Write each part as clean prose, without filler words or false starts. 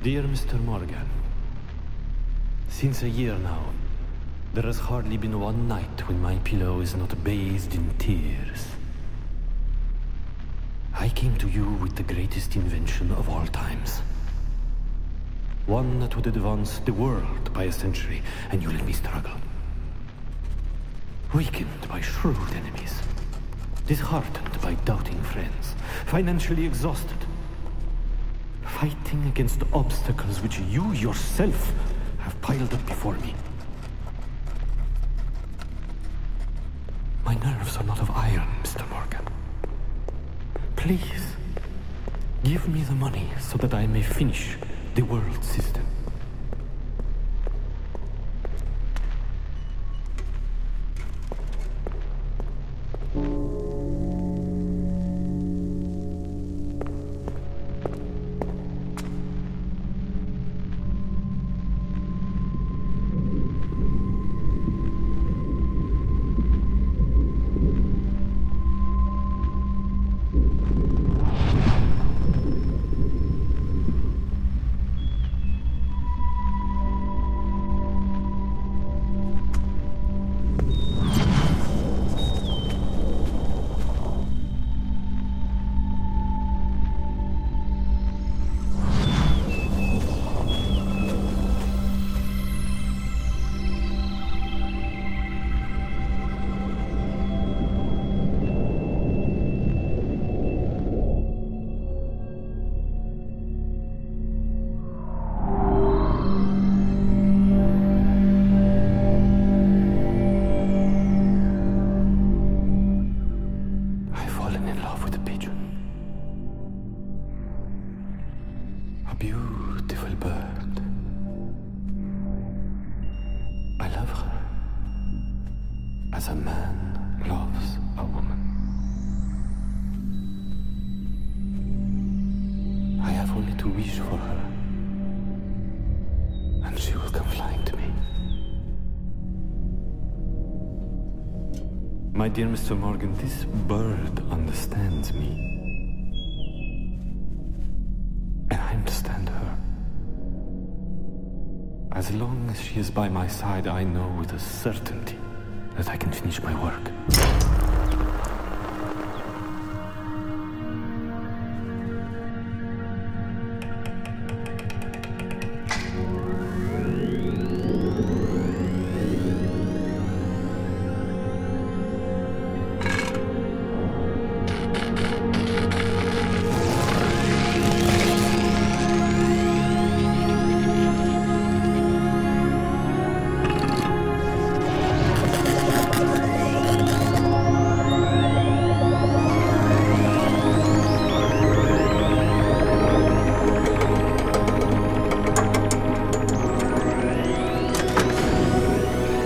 Dear Mr. Morgan, since a year now, there has hardly been one night when my pillow is not bathed in tears. I came to you with the greatest invention of all times. One that would advance the world by a century, and you let me struggle. Weakened by shrewd enemies, disheartened by doubting friends, financially exhausted, fighting against obstacles which you yourself have piled up before me. My nerves are not of iron, Mr. Morgan. Please, give me the money so that I may finish the world system. Beautiful bird. I love her as a man loves a woman. I have only to wish for her, and she will come flying to me. My dear Mr. Morgan, this bird understands me. I understand her. As long as she is by my side, I know with a certainty that I can finish my work.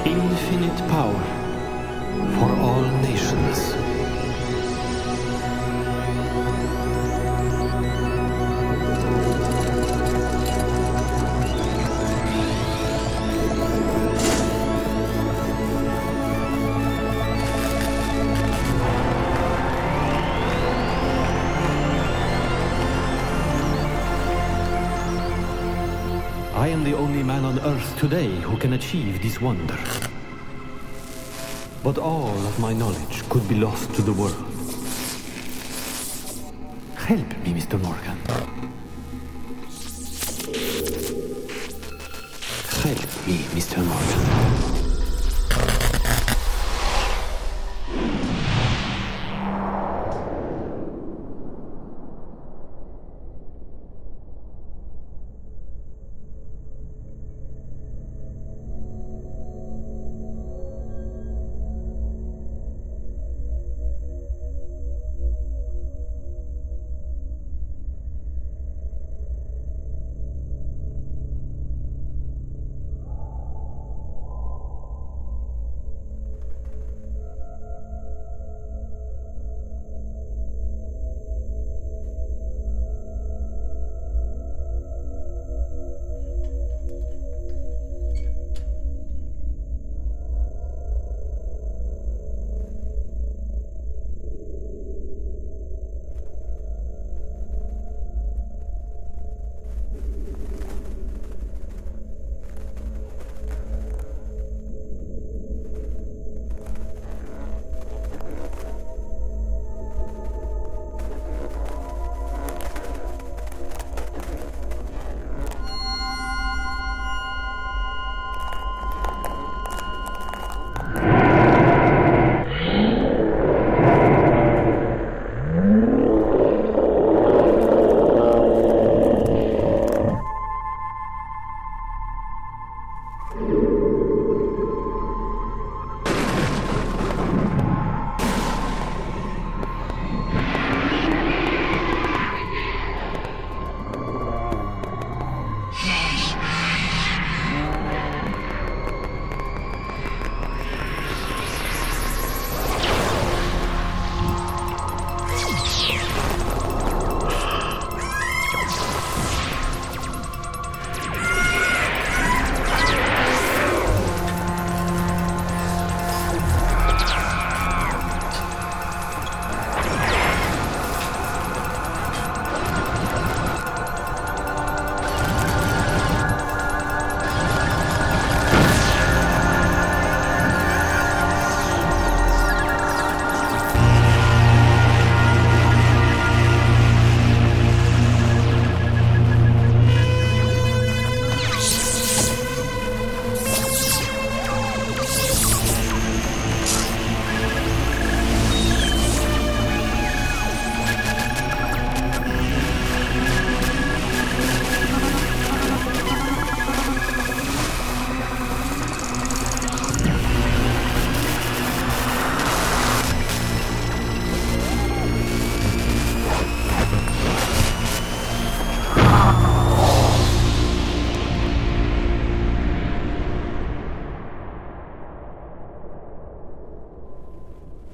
Infinite power for all nations. I am the only man on Earth today who can achieve this wonder. But all of my knowledge could be lost to the world. Help me, Mr. Morgan. Help me, Mr. Morgan.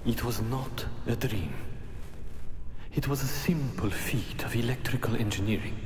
It was not a dream. It was a simple feat of electrical engineering.